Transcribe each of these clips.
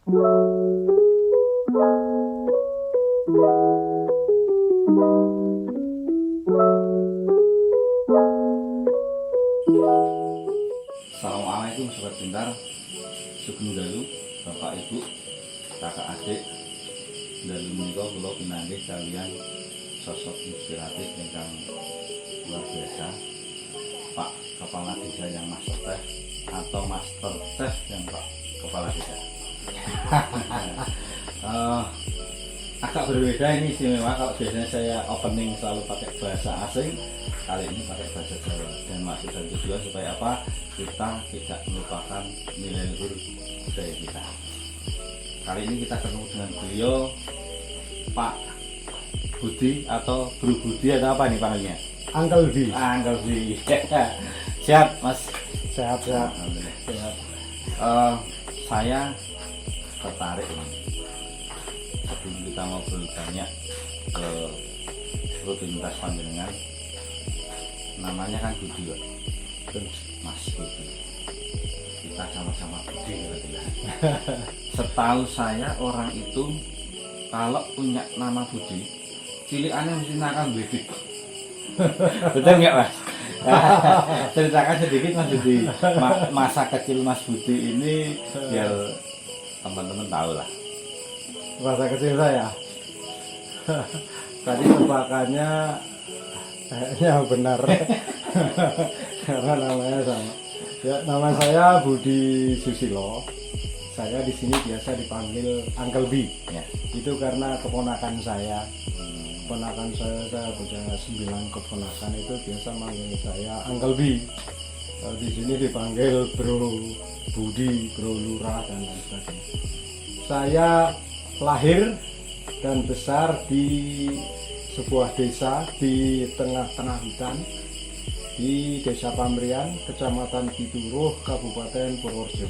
Assalamualaikum sobat pintar, sugeng dalu Bapak Ibu, kakak adik, dalu menika kula pinanggih kalian sosok inspiratif ingkang luar biasa, Pak Kepala Desa yang Master Teh atau Master Teh yang Pak Kepala Desa. Agak berbeda ini istimewa, kalau biasanya saya opening selalu pakai bahasa asing, kali ini pakai bahasa Jawa, dan maksud dan tujuan supaya apa? Kita tidak melupakan nilai luhur budaya kita. Kali ini kita ketemu dengan beliau Pak Budi atau Bro Budi atau apa nih panggilnya? Uncle B. Uncle B. Siap Mas? Sehat. Saya tertarik ini. Sebelum kita ngobrol banyak ke rutinitas panjenengan, namanya kan Budi, Pak. Mas Budi. Kita sama-sama Budi berarti ya. Setahu saya orang itu kalau punya nama Budi, cilikannya mesti nakal bedik. Betul nggak Mas? Ceritakan sedikit Mas Budi, masa kecil Mas Budi ini biar teman-teman tahu lah. Masa kecil saya. Tadi tebakannya kayaknya benar. Karena namanya sama. Ya, nama saya Budi Susilo. Saya di sini biasa dipanggil Uncle B. Ya. Itu karena keponakan saya. Keponakan saya punya 9 keponakan itu biasa manggil saya Uncle B. Kalau di sini dipanggil Bro Budi, Bro Lurah dan lain sebagainya. Saya lahir dan besar di sebuah desa di tengah-tengah hutan di Desa Pamrian, Kecamatan Pituruh, Kabupaten Purworejo.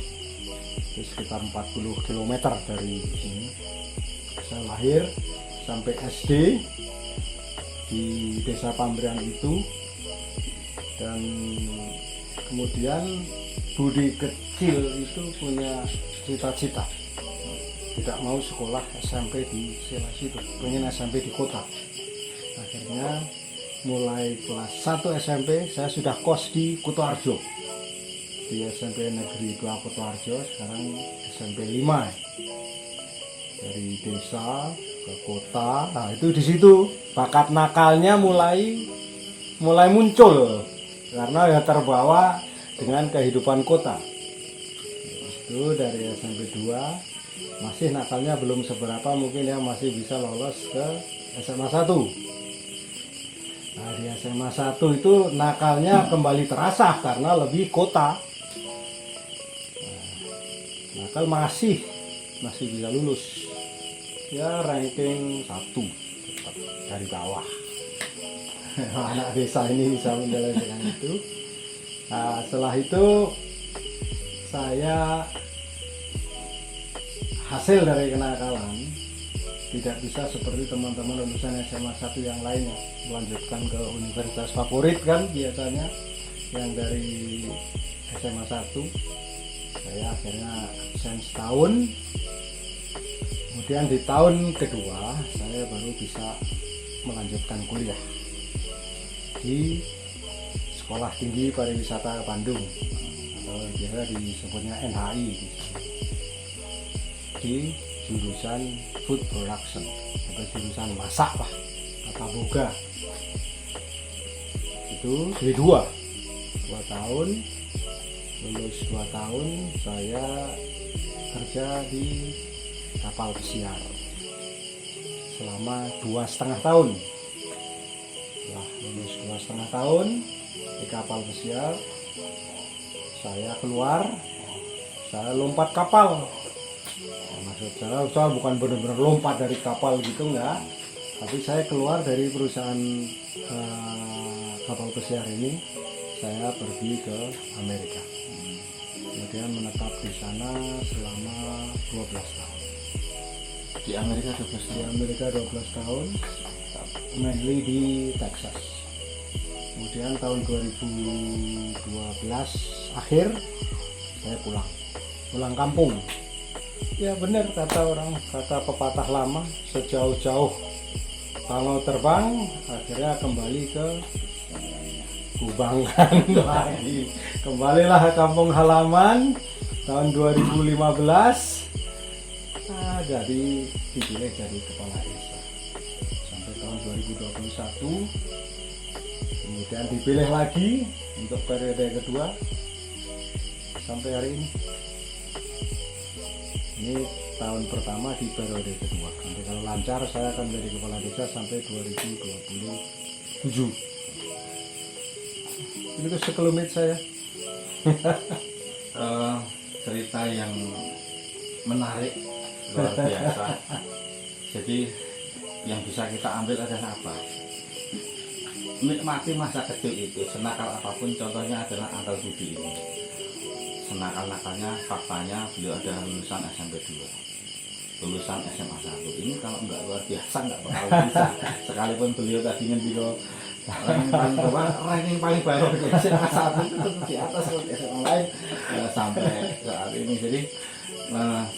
Itu sekitar 40 km dari sini. Saya lahir sampai SD di Desa Pamrian itu, dan kemudian Budi kecil itu punya cita-cita tidak mau sekolah SMP di situ, pengen SMP di kota. Akhirnya mulai kelas 1 SMP saya sudah kos di Kutoarjo, di SMP Negeri 2 Kutoarjo, sekarang SMP 5. Dari desa ke kota, nah itu di situ bakat nakalnya mulai muncul karena ya terbawa dengan kehidupan kota. Itu dari SMP 2 masih nakalnya belum seberapa, mungkin ya masih bisa lolos ke SMA 1. Nah di SMA 1 itu nakalnya kembali terasa karena lebih kota. Nah, nakal masih bisa lulus. Ya ranking 1 tetap dari bawah. Anak desa ini bisa menjalankan itu. Nah setelah itu saya hasil dari kenakalan tidak bisa seperti teman-teman lulusan SMA 1 yang lainnya melanjutkan ke universitas favorit kan biasanya yang dari SMA 1. Saya akhirnya absen setahun, kemudian di tahun kedua saya baru bisa melanjutkan kuliah di Sekolah Tinggi Pariwisata Bandung, atau biasa disebutnya NHI, di jurusan food production atau jurusan masak lah, tata boga. Itu dari 2 tahun, lulus 2 tahun saya kerja di kapal pesiar selama 2,5 tahun. Setelah lulus 2,5 tahun di kapal pesiar, saya keluar, saya lompat kapal. Maksud saya bukan benar-benar lompat dari kapal gitu, enggak, tapi saya keluar dari perusahaan kapal pesiar ini, saya pergi ke Amerika, kemudian menetap di sana selama 12 tahun. Di Amerika 12 tahun. Di Amerika 12 tahun, mainly di Texas. Kemudian tahun 2012 akhir saya pulang kampung Ya benar kata pepatah lama, sejauh-jauh kalau terbang akhirnya kembali ke Kubangkan lagi. Kembalilah ke kampung halaman tahun 2015. Jadi dipilih jadi kepala desa sampai tahun 2021. Kemudian dipilih lagi untuk periode kedua sampai hari ini. Ini tahun pertama di periode kedua. Nanti kalau lancar saya akan menjadi kepala desa sampai 2027. Ini tuh sekelumit saya. Cerita yang menarik luar biasa. Jadi yang bisa kita ambil adalah apa? Nikmati masa kecil itu, senakal apapun, contohnya adalah Uncle Budi ini. Senakal-nakalnya, faktanya beliau ada lulusan SMP 2, lulusan SMA 1. Ini kalau nggak luar biasa nggak bakal bisa. Sekalipun beliau tadi ngendiko ranking paling bawah, ranking paling baru di SMA 1 itu tetap di atas SMA lain sampai saat ini. Jadi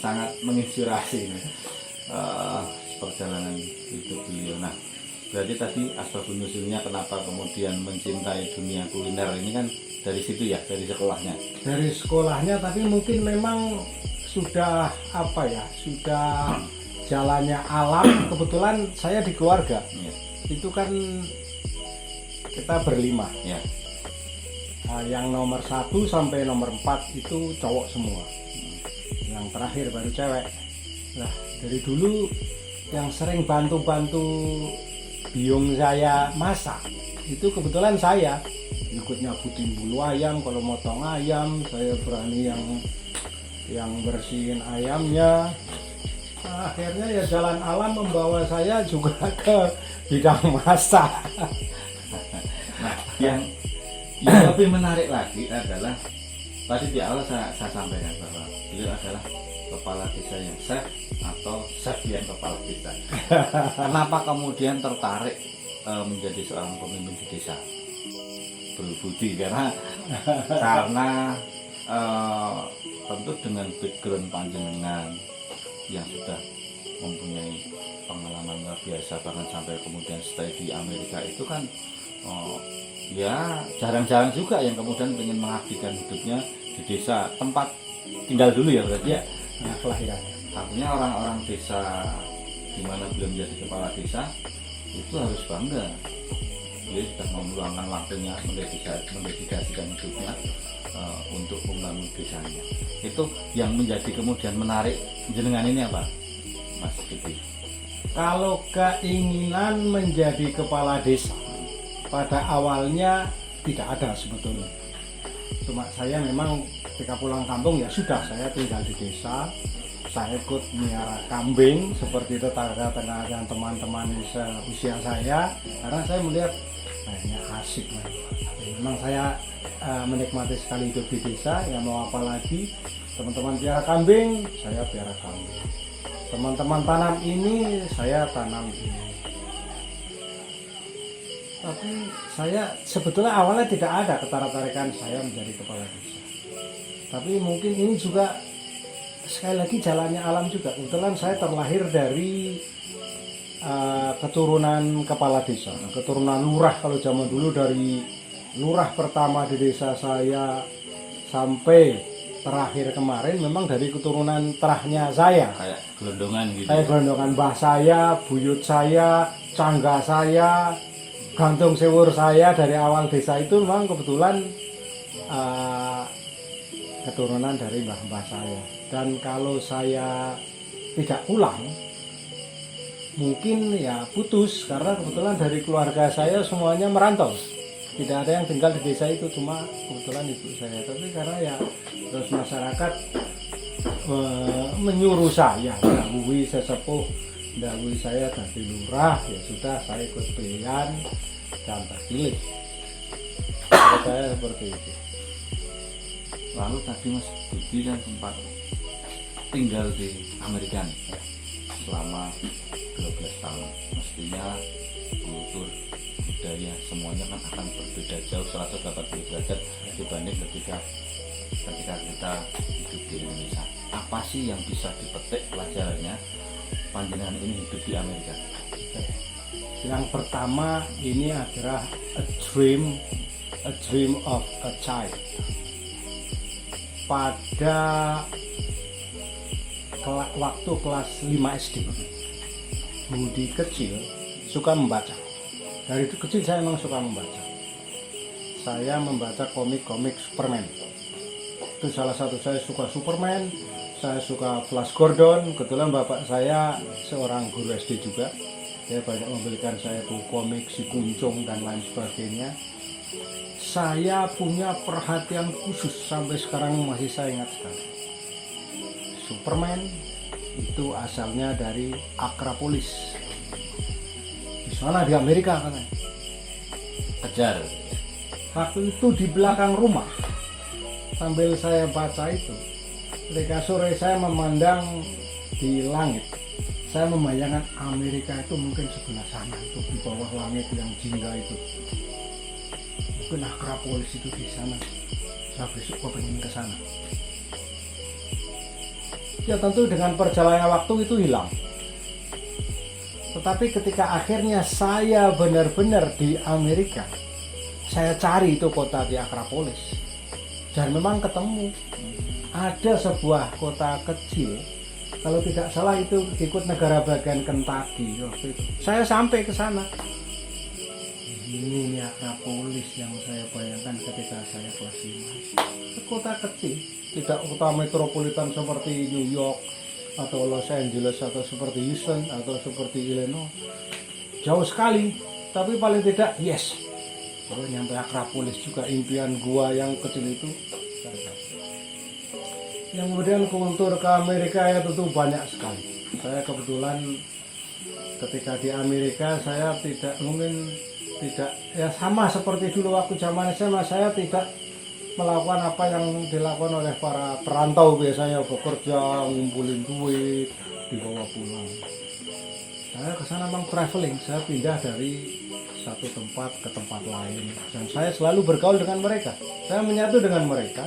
sangat menginspirasi ini perjalanan hidup beliau. Nah, berarti tadi asbabun nuzulnya kenapa kemudian mencintai dunia kuliner ini kan dari situ ya, dari sekolahnya. Dari sekolahnya, tapi mungkin memang sudah sudah jalannya alam. Kebetulan saya di keluarga itu kan kita berlima. Yang nomor 1 sampai nomor 4 itu cowok semua. Yang terakhir baru cewek. Nah, dari dulu yang sering bantu-bantu biung saya masak itu kebetulan saya ikut nyabutin bulu ayam, kalau motong ayam saya berani yang bersihin ayamnya. Nah, akhirnya ya jalan alam membawa saya juga ke bidang masak. Nah, yang lebih menarik lagi adalah tadi di awal saya sampaikan bahwa beliau adalah kepala desa yang chef atau chef yang kepala desa. Kenapa kemudian tertarik menjadi seorang pemimpin di desa? Bro Budi karena tentu dengan background panjenengan yang sudah mempunyai pengalaman luar biasa, bahkan sampai kemudian stay di Amerika itu kan ya jarang-jarang juga yang kemudian ingin mengabdikan hidupnya di desa tempat tinggal dulu ya berarti ya. Nah, kelahirannya. Artinya orang-orang desa di mana belum menjadi kepala desa itu harus bangga. Dia sudah meluangkan waktunya mendedikasikan hidupnya untuk membangun desanya. Itu yang menjadi kemudian menarik jenengan ini apa, Mas Didi? Kalau keinginan menjadi kepala desa pada awalnya tidak ada sebetulnya. Cuma saya memang ketika pulang kampung ya sudah, saya tinggal di desa, saya ikut miara kambing seperti tetangga-tetangga dan teman-teman usia saya, karena saya melihat kayaknya asik. Memang saya menikmati sekali hidup di desa, ya mau apa lagi, teman-teman piara kambing, saya piara kambing, teman-teman tanam ini, saya tanam ini. Tapi saya sebetulnya awalnya tidak ada ketertarikan saya menjadi kepala desa. Tapi mungkin ini juga sekali lagi jalannya alam juga. Kebetulan saya terlahir dari keturunan kepala desa, keturunan lurah. Kalau zaman dulu dari lurah pertama di desa saya sampai terakhir kemarin memang dari keturunan terahnya saya. Kayak gelondongan gitu. Kayak gelondongan mbah saya, buyut saya, cangga saya, gantung sewur saya dari awal desa itu memang kebetulan keturunan dari mbah-mbah saya. Dan kalau saya tidak pulang mungkin ya putus, karena kebetulan dari keluarga saya semuanya merantau, tidak ada yang tinggal di desa itu, cuma kebetulan ibu saya. Tapi karena ya terus masyarakat menyuruh saya, dahului sesepuh, dahului saya dari lurah, ya sudah saya ikut pilihan dan terpilih. Saya seperti itu. Lalu tadi Mas Budi kan sempat tinggal di Amerika nih, ya, selama 12 tahun. Mestinya kultur, budaya semuanya kan akan berbeda jauh 180 derajat dibanding ketika kita hidup di Indonesia. apa sih yang bisa dipetik pelajarannya panjenengan ini hidup di Amerika? Yang pertama ini adalah a dream of a child. Pada waktu kelas 5 SD, Budi kecil suka membaca. Dari kecil saya memang suka membaca. Saya membaca komik-komik Superman. Itu salah satu, saya suka Superman, saya suka Flash Gordon. Kebetulan bapak saya seorang guru SD juga. Dia banyak membelikan saya tuh komik si Kuncung dan lain sebagainya. Saya punya perhatian khusus sampai sekarang masih saya ingat sekali. Superman itu asalnya dari Akrapolis. Di sana di Amerika katanya. Kejar. Waktu itu di belakang rumah, sambil saya baca itu, ketika sore saya memandang di langit, saya membayangkan Amerika itu mungkin sebelah sana, itu di bawah langit yang jingga itu. Mungkin Akrapolis itu di sana. Saya besok pengen ke sana. Ya tentu dengan perjalanan waktu itu hilang. Tetapi ketika akhirnya saya benar-benar di Amerika, saya cari itu kota di Akrapolis dan memang ketemu. Ada sebuah kota kecil, kalau tidak salah itu ikut negara bagian Kentucky waktu itu. Saya sampai ke sana. Ini Akrapolis yang saya bayangkan ketika saya kelas 5. Kota kecil, tidak kota metropolitan seperti New York atau Los Angeles atau seperti Houston atau seperti Illinois. Jauh sekali, tapi paling tidak yes. Kalau nyampe Akrapolis juga impian gua yang kecil itu. Yang kemudian kultur ke Amerika ya tentu banyak sekali. Saya kebetulan ketika di Amerika saya tidak ya sama seperti dulu waktu zaman SMA, saya tidak melakukan apa yang dilakukan oleh para perantau biasanya, bekerja, ngumpulin duit, dibawa pulang. Saya kesana memang traveling, saya pindah dari satu tempat ke tempat lain dan saya selalu bergaul dengan mereka. Saya menyatu dengan mereka,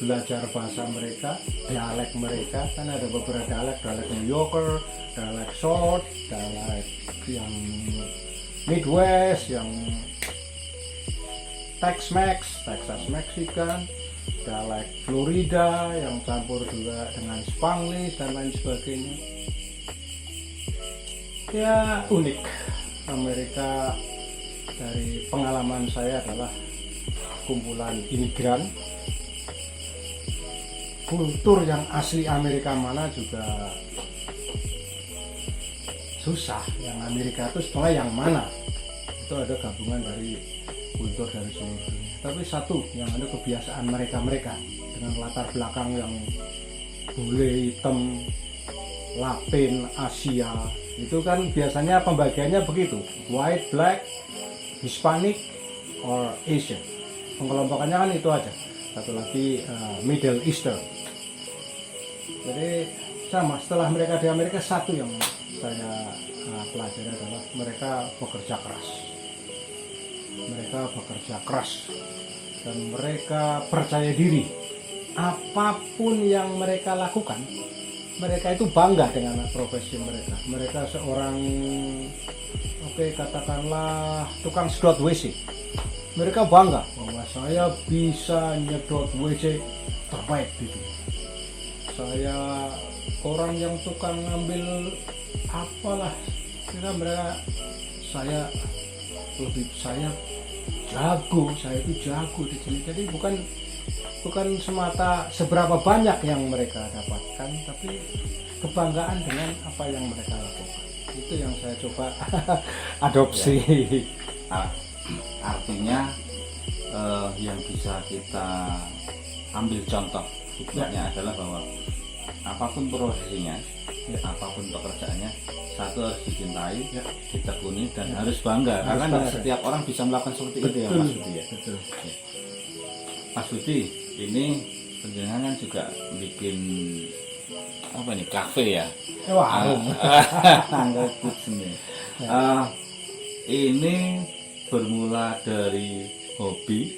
belajar bahasa mereka, dialek mereka. Kan ada beberapa dialek New Yorker, dialek South, dialek yang Midwest, yang Tex-Mex, Texas Mexican, dialek Florida yang campur juga dengan Spanglish dan lain sebagainya. Ya unik. Amerika dari pengalaman saya adalah kumpulan imigran. Kultur yang asli Amerika mana juga susah. Yang Amerika itu setelah yang mana itu ada gabungan dari kultur dari seluruh dunia. Tapi satu yang ada kebiasaan mereka dengan latar belakang yang bule, hitam, Latin, Asia. Itu kan biasanya pembagiannya begitu, white, black, Hispanic, or Asian. Pengelompokannya kan itu aja. Satu lagi Middle Eastern. Jadi sama, setelah mereka di Amerika, satu yang saya pelajari adalah mereka bekerja keras. Mereka bekerja keras dan mereka percaya diri. Apapun yang mereka lakukan, mereka itu bangga dengan profesi mereka. Mereka seorang, katakanlah tukang sedot WC. Mereka bangga bahwa saya bisa nyedot WC terbaik di dunia. Saya orang yang tukang ngambil apalah, saya jago, saya itu jago di sini. Jadi bukan semata seberapa banyak yang mereka dapatkan, tapi kebanggaan dengan apa yang mereka lakukan. Itu yang saya coba adopsi. Ya. Artinya yang bisa kita ambil contoh hikmahnya adalah bahwa apapun profesinya, apapun pekerjaannya, satu harus dicintai, ditekuni dan harus bangga. Karena nggak setiap orang bisa melakukan seperti itu ya Mas Budi ya. Betul. Mas Budi, ini penjenengan kan juga bikin apa nih, kafe ya? Warung. Ini bermula dari hobi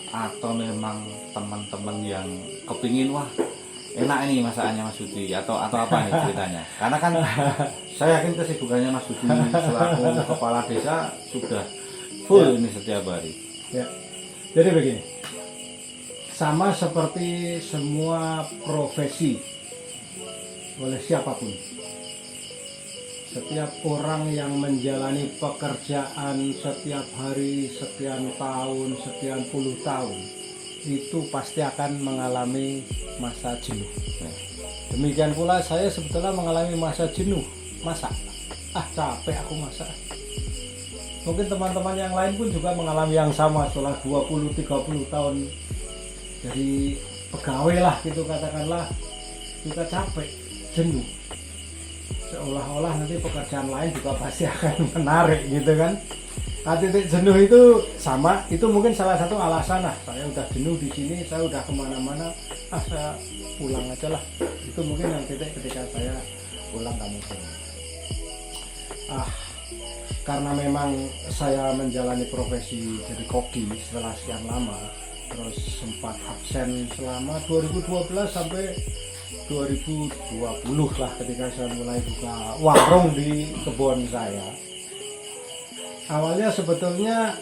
atau memang teman-teman yang kepingin wah enak ini masakannya Mas Budi atau apa nih ceritanya? Karena kan saya yakin kesibukannya Mas Budi selaku kepala desa sudah full Ya. ini setiap hari. Ya, jadi begini, sama seperti semua profesi oleh siapapun, setiap orang yang menjalani pekerjaan setiap hari, sekian tahun, sekian puluh tahun, itu pasti akan mengalami masa jenuh. Ya. Demikian pula saya sebetulnya mengalami masa jenuh masak. Capek aku masak. Mungkin teman-teman yang lain pun juga mengalami yang sama setelah 20-30 tahun jadi pegawai lah gitu katakanlah, kita capek, jenuh. Seolah-olah nanti pekerjaan lain juga pasti akan menarik gitu kan. Titik jenuh itu sama, itu mungkin salah satu alasan lah. Saya udah jenuh di sini, saya udah kemana-mana, saya pulang aja lah. Itu mungkin yang titik ketika saya pulang kampung saya. Karena memang saya menjalani profesi jadi koki setelah sekian lama, terus sempat absen selama 2012 sampai 2020 lah ketika saya mulai buka warung di kebun saya. Awalnya sebetulnya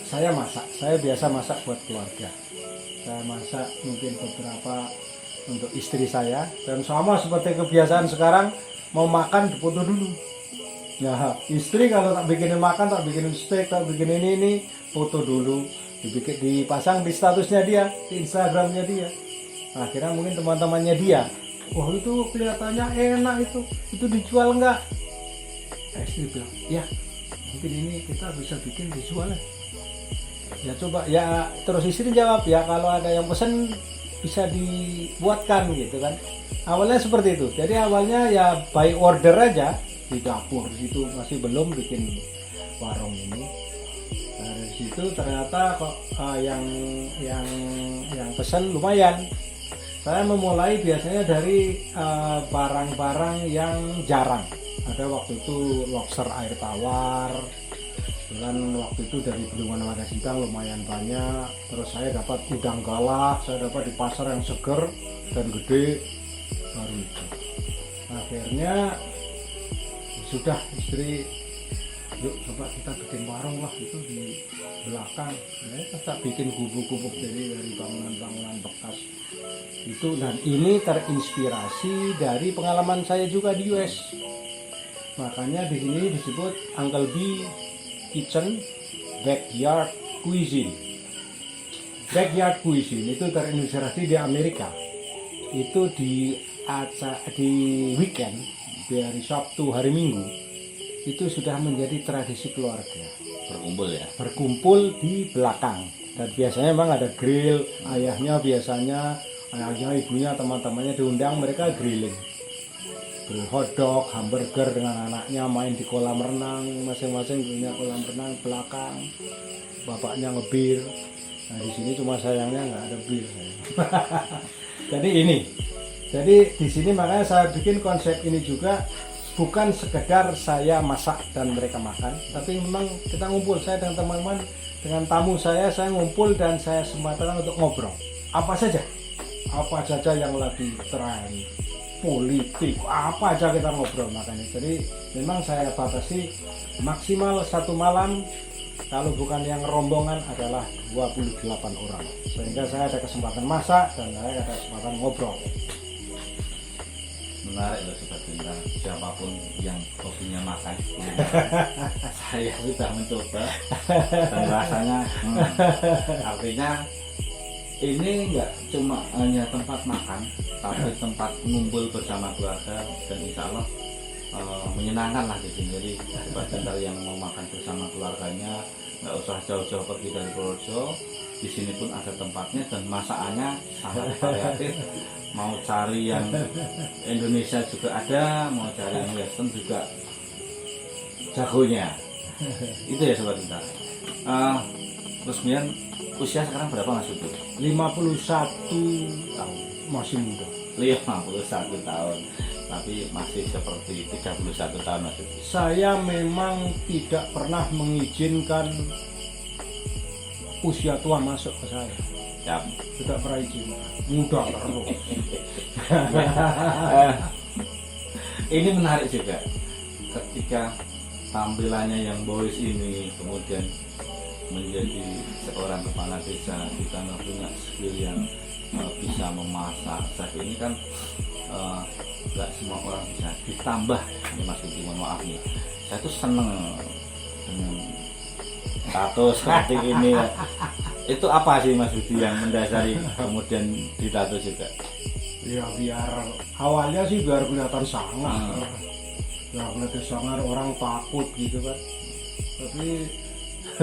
saya masak, saya biasa masak buat keluarga. Saya masak mungkin beberapa untuk istri saya, dan sama seperti kebiasaan sekarang, mau makan dipoto dulu. Nah, istri kalau tak bikinin makan, tak bikinin steak, tak bikinin ini, foto dulu, dipasang di statusnya dia, di Instagramnya dia. Akhirnya mungkin teman-temannya dia, wah itu kelihatannya enak itu dijual nggak? Istri bilang, ya mungkin ini kita bisa bikin dijual. Ya coba, ya terus istri jawab, ya kalau ada yang pesen bisa dibuatkan gitu kan. Awalnya seperti itu, jadi awalnya ya by order aja. Di dapur situ masih belum bikin warung ini. Nah, dari situ ternyata kok yang pesan lumayan. Saya memulai biasanya dari barang-barang yang jarang. Ada waktu itu lobster air tawar, dan waktu itu dari Bendungan Wadasintang lumayan banyak. Terus saya dapat udang galak, saya dapat di pasar yang seger dan gede, baru itu. Akhirnya sudah, istri, yuk coba kita bikin warung lah, itu di belakang. Kita bikin gubuk-gubuk dari bangunan-bangunan bekas itu, dan ini terinspirasi dari pengalaman saya juga di US. Makanya di sini disebut Uncle B Kitchen Backyard Cuisine. Backyard Cuisine itu terinspirasi di Amerika. Itu di weekend, di hari Sabtu, hari Minggu, itu sudah menjadi tradisi keluarga. Berkumpul di belakang. Dan biasanya memang ada grill. Ayahnya ibunya, teman-temannya diundang, mereka grilling. Grill hotdog, hamburger dengan anaknya, main di kolam renang, masing-masing punya kolam renang belakang. Bapaknya ngebir. Nah di sini cuma sayangnya nggak ada bir. Jadi di sini makanya saya bikin konsep ini juga, bukan sekedar saya masak dan mereka makan, tapi memang kita ngumpul, saya dengan teman-teman, dengan tamu saya ngumpul dan saya sempatkan untuk ngobrol. Apa saja yang lagi tren, politik, apa aja kita ngobrol makanya. Jadi memang saya batasi maksimal satu malam, kalau bukan yang rombongan adalah 28 orang. Sehingga saya ada kesempatan masak dan saya ada kesempatan ngobrol. Menarik loh Sobat Bintang, siapapun yang hobinya makan saya sudah mencoba dan rasanya artinya ini enggak cuma hanya tempat makan, tapi tempat ngumpul bersama keluarga, dan insya Allah menyenangkan lah di sini. Jadi Sobat Bintang yang mau makan bersama keluarganya nggak usah jauh-jauh pergi dari Purworejo, di sini pun ada tempatnya dan masakannya sangat variatif. Mau cari yang Indonesia juga ada, mau cari yang Western juga jagonya. Itu ya Sobat Bintang. Terus kemudian usia sekarang berapa Mas Udo? 51 tahun, masih muda. 51 tahun, tapi masih seperti 31 tahun Mas Udo. Saya memang tidak pernah mengizinkan usia tua masuk ke saya. Siap. Tidak pernah izin, muda terus. Ini menarik juga ketika tampilannya yang boys ini kemudian menjadi seorang kepala desa di sana punya skill yang bisa memasak. Chef ini kan nggak semua orang bisa. Ditambah ini Mas Budi, mohon maaf nih, saya tuh seneng dengan tato seperti ini. Itu apa sih Mas Budi yang mendasari kemudian ditato juga? Ya biar awalnya sih biar kelihatan sangar, biar kelihatan sangar orang takut gitu kan. Tapi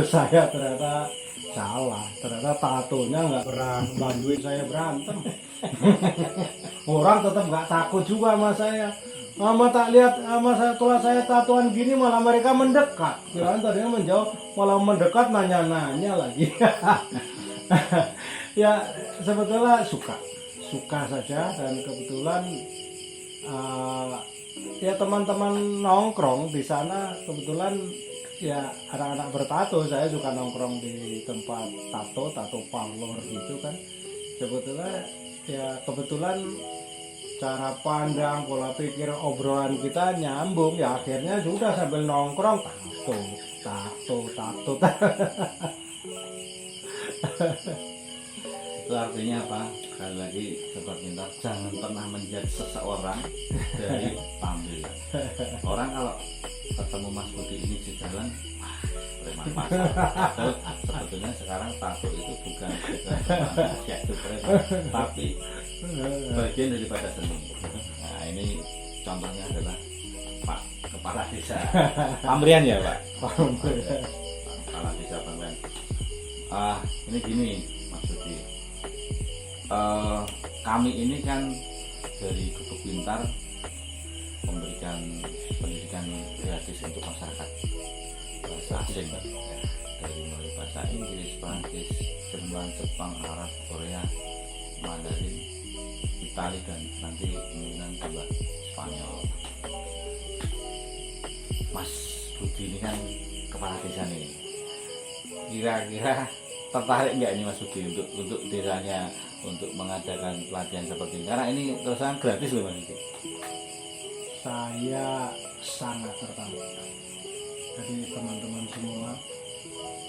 saya ternyata salah, ternyata tatonya nggak pernah bantuin saya berantem. Orang tetap nggak takut juga sama saya. Mama tak lihat sama saya, setelah saya tatoan gini malah mereka mendekat. Kirain tadinya menjauh, malah mendekat nanya-nanya lagi. Ya sebetulnya suka saja, dan kebetulan ya teman-teman nongkrong di sana kebetulan ya anak-anak bertato. Saya suka nongkrong di tempat tato parlor gitu kan. Sebetulnya ya kebetulan cara pandang, pola pikir, obrolan kita nyambung, ya akhirnya sudah sambil nongkrong tato. Itu artinya apa? Sekali lagi sobat pintar, jangan pernah menjudge seseorang dari tampilan. Orang kalau ketemu Mas Budi ini di jalan, preman pasar. Sebetulnya sekarang tato itu bukan itu preman, tapi bagian daripada seni. Nah ini contohnya adalah Pak Kepala Desa Pambrian ya Pak. Kepala Desa Pambrian. Ini gini Mas Budi. Kami ini kan dari Gubuk Pintar memberikan pendidikan gratis untuk masyarakat bahasa asing, dari mulai bahasa Inggris, Prancis, Jerman, Jepang, Arab, Korea, Mandarin, Itali, dan nanti kemungkinan juga Spanyol. Mas Budi ini kan kepala desa nih, kira-kira tertarik nggak ini Mas Budi untuk desanya untuk mengadakan pelatihan seperti ini? Karena ini terus terang gratis loh Mas Budi. Saya sangat tertarik. Jadi teman-teman semua,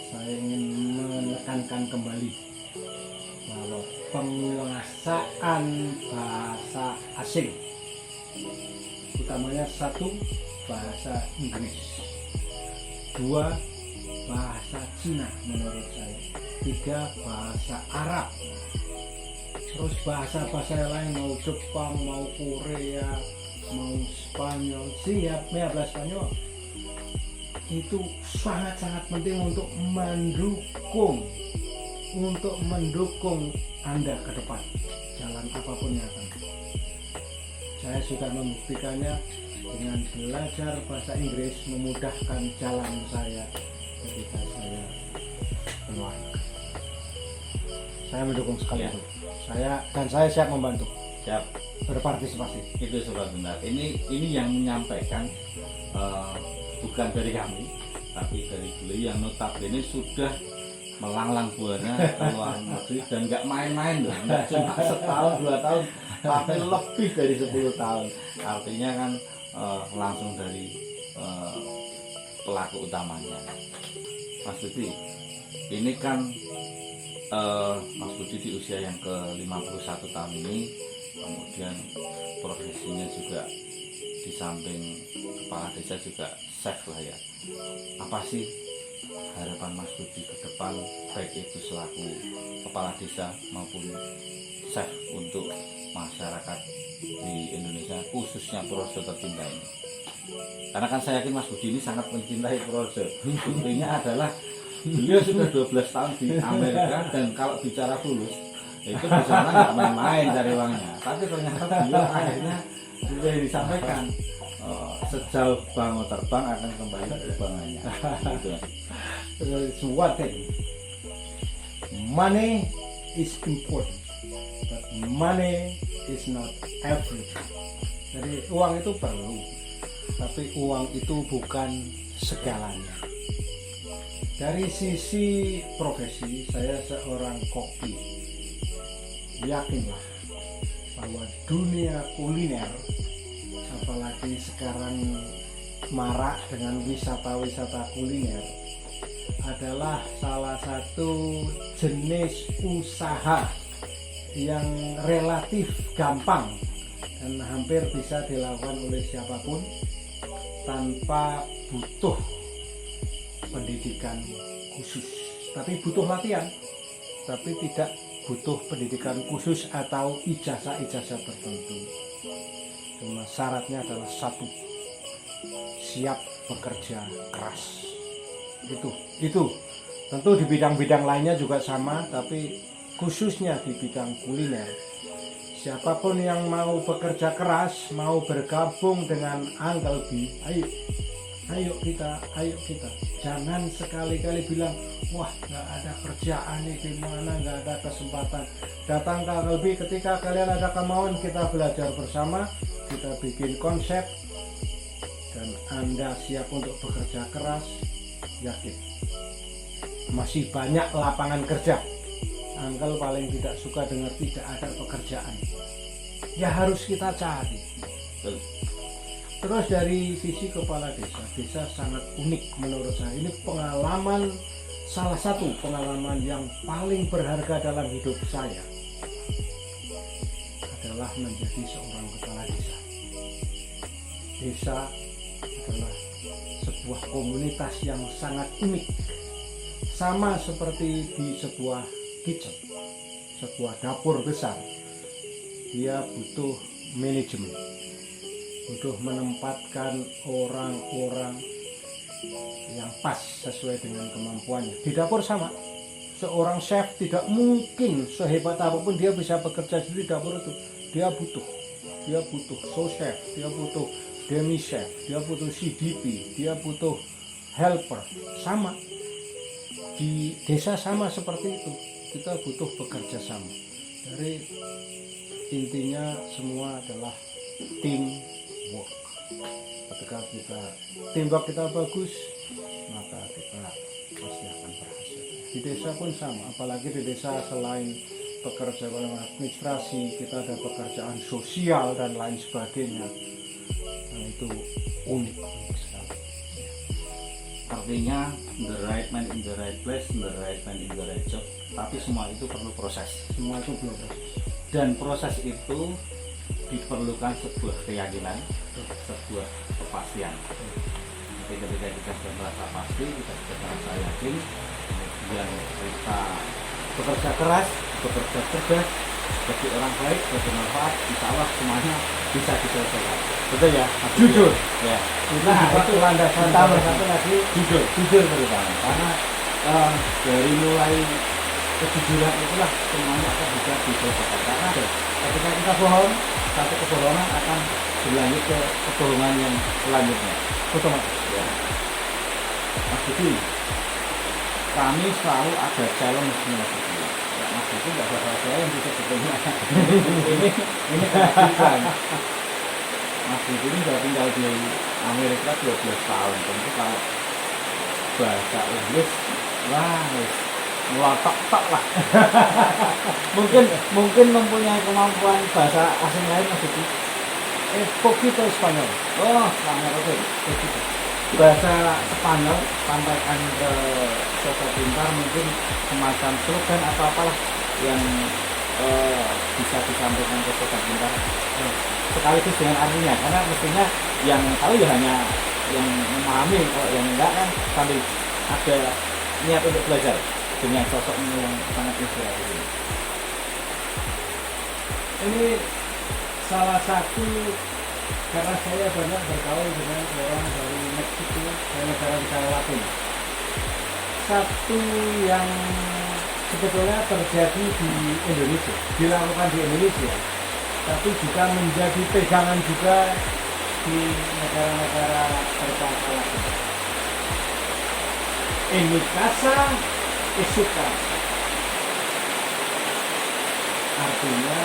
saya ingin menekankan kembali bahwa penguasaan bahasa asing, utamanya 1 bahasa Inggris, 2 bahasa Cina menurut saya, 3 bahasa Arab, terus bahasa-bahasa lain mau Jepang, mau Korea, mau Spanyol, siap bahasa Spanyol. Itu sangat-sangat penting untuk mendukung Anda ke depan, jalan apapun yang akan. Saya sudah membuktikannya dengan belajar bahasa Inggris, memudahkan jalan saya ketika saya keluar. Saya mendukung sekali Ya. itu. Saya siap membantu. Siap. Berpartisipasi. Itu sobat benar. Ini yang menyampaikan bukan dari kami, tapi dari beliau yang notabene sudah melanglang buana ke luar negeri, dan nggak main-main loh, nggak cuma setahun 2 tahun, tapi lebih dari 10 tahun. Artinya kan langsung dari pelaku utamanya. Mas Budi, ini kan Mas Budi di usia yang ke-51 tahun ini, kemudian profesinya juga di samping kepala desa juga chef lah ya. Apa sih harapan Mas Budi ke depan, baik itu selaku kepala desa maupun chef untuk masyarakat di Indonesia, khususnya Purworejo tercinta ini? Karena kan saya yakin Mas Budi ini sangat mencintai Purworejo. Buktinya adalah beliau sudah 12 tahun di Amerika, dan kalau bicara tulus itu di sana nggak main-main cari uangnya. Tapi ternyata beliau akhirnya sudah disampaikan, sejauh bangau terbang akan kembali ke bangannya. Gitu. One thing, money is important, but money is not everything. Jadi uang itu perlu, tapi uang itu bukan segalanya. Dari sisi profesi, saya seorang koki. Yakinlah bahwa dunia kuliner, apalagi sekarang marak dengan wisata-wisata kuliner, adalah salah satu jenis usaha yang relatif gampang dan hampir bisa dilakukan oleh siapapun tanpa butuh pendidikan khusus. Tapi butuh latihan, tapi tidak butuh pendidikan khusus atau ijazah-ijazah tertentu. Cuma syaratnya adalah satu, siap bekerja keras. Itu tentu di bidang-bidang lainnya juga sama, tapi khususnya di bidang kuliner, siapapun yang mau bekerja keras, mau bergabung dengan Uncle B, ayo kita. Jangan sekali-kali bilang, wah nggak ada kerjaan nih, gimana nggak ada kesempatan. Datang ke Uncle B ketika kalian ada kemauan, kita belajar bersama, kita bikin konsep, dan Anda siap untuk bekerja keras, yakin masih banyak lapangan kerja. Uncle paling tidak suka dengar tidak ada pekerjaan, ya harus kita cari. Terus dari sisi kepala desa sangat unik menurut saya. Ini pengalaman, salah satu pengalaman yang paling berharga dalam hidup saya adalah menjadi seorang kepala desa. Desa adalah sebuah komunitas yang sangat unik, sama seperti di sebuah kitchen, sebuah dapur besar. Dia butuh manajemen, butuh menempatkan orang-orang yang pas sesuai dengan kemampuannya. Di dapur sama, seorang chef tidak mungkin sehebat apapun dia bisa bekerja sendiri di dapur itu. Dia butuh sous chef, dia butuh demi chef, dia butuh CDP, dia butuh helper. Sama di desa sama seperti itu, kita butuh bekerja sama. Dari intinya semua adalah teamwork. Ketika teamwork kita bagus, maka kita pasti akan berhasil. Di desa pun sama, apalagi di desa selain pekerjaan administrasi, kita ada pekerjaan sosial dan lain sebagainya. Nah, itu unik sekali. Artinya the right man in the right place, the right man in the right job. Tapi semua itu perlu proses. Semua itu belum proses. Dan proses itu diperlukan sebuah keyakinan, sebuah kepastian. Jadi ketika kita sudah merasa pasti, kita sudah merasa yakin, kemudian kita bekerja keras, bekerja cerdas, jadi orang baik, bermanfaat, insya Allah semuanya bisa diselesaikan. Betul ya? Jujur. Ya. Nah, itu landasan tambah satu lagi, jujur. jujur terutama. Karena dari mulai kejujuran itulah semuanya akan bisa diselesaikan. Karena ketika kita bohong, satu kebohongan akan berlanjut ke kebohongan yang selanjutnya. Otomatis. Ya. Mas Budi, kami selalu ada challenge nih Mas Budi. Ya, Mas Budi nggak bakal challenge itu sebetulnya. ini kehabisan. Mas Budi ini sudah tinggal di Amerika 12 tahun. Tentu kalau bahasa Inggris, wah, melotok-tok lah. mungkin mempunyai kemampuan bahasa asing lain Mas Budi. Poquito Spanyol. Oh, Spanyol, oke. Bahasa Spanyol sampaikan ke Soto Pintar, mungkin semacam slogan atau apalah yang bisa disampaikan ke Soto Pintar sekaligus dengan artinya, karena mestinya yang tahu ya hanya yang memahami, kalau yang enggak kan sambil ada niat untuk belajar dengan sosoknya yang sangat inspiratif ini. Ini salah satu, karena saya banyak bergaul dengan orang dari Meksiko dan negara-negara Latin. Satu yang sebetulnya terjadi di Indonesia, dilakukan di Indonesia, tapi juga menjadi pegangan juga di negara-negara berbangsa Latin. En mi casa es su casa. Artinya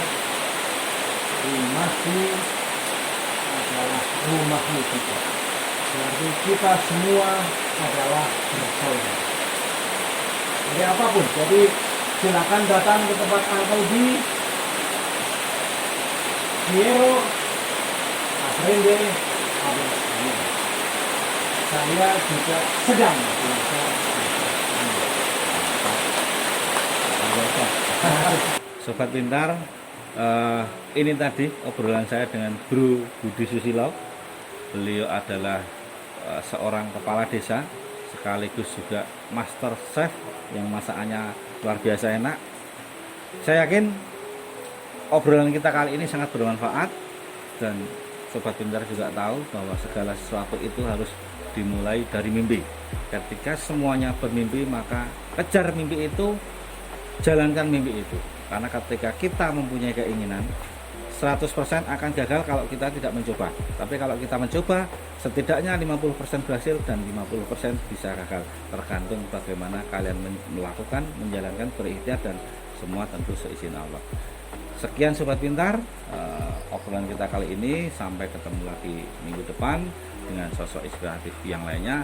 rumahku adalah rumahmu juga. Berarti kita semua adalah bersaudara. dari apapun. Jadi silakan datang ke tempat Uncle B, Piero, Mas Rende, Abang saya juga sedang belajar. Sobat Pintar, ini tadi obrolan saya dengan Bro Budi Susilo. Beliau adalah seorang kepala desa sekaligus juga master chef yang masakannya luar biasa enak. Saya yakin obrolan kita kali ini sangat bermanfaat, dan Sobat Pintar juga tahu bahwa segala sesuatu itu harus dimulai dari mimpi. Ketika semuanya bermimpi, maka kejar mimpi itu, jalankan mimpi itu. Karena ketika kita mempunyai keinginan, 100% akan gagal kalau kita tidak mencoba. Tapi kalau kita mencoba, setidaknya 50% berhasil dan 50% bisa gagal. Tergantung bagaimana kalian melakukan, menjalankan, berikhtiar, dan semua tentu seizin Allah. Sekian Sobat Pintar, obrolan kita kali ini. Sampai ketemu lagi minggu depan dengan sosok inspiratif yang lainnya.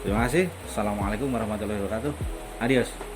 Terima kasih. Assalamualaikum warahmatullahi wabarakatuh. Adios.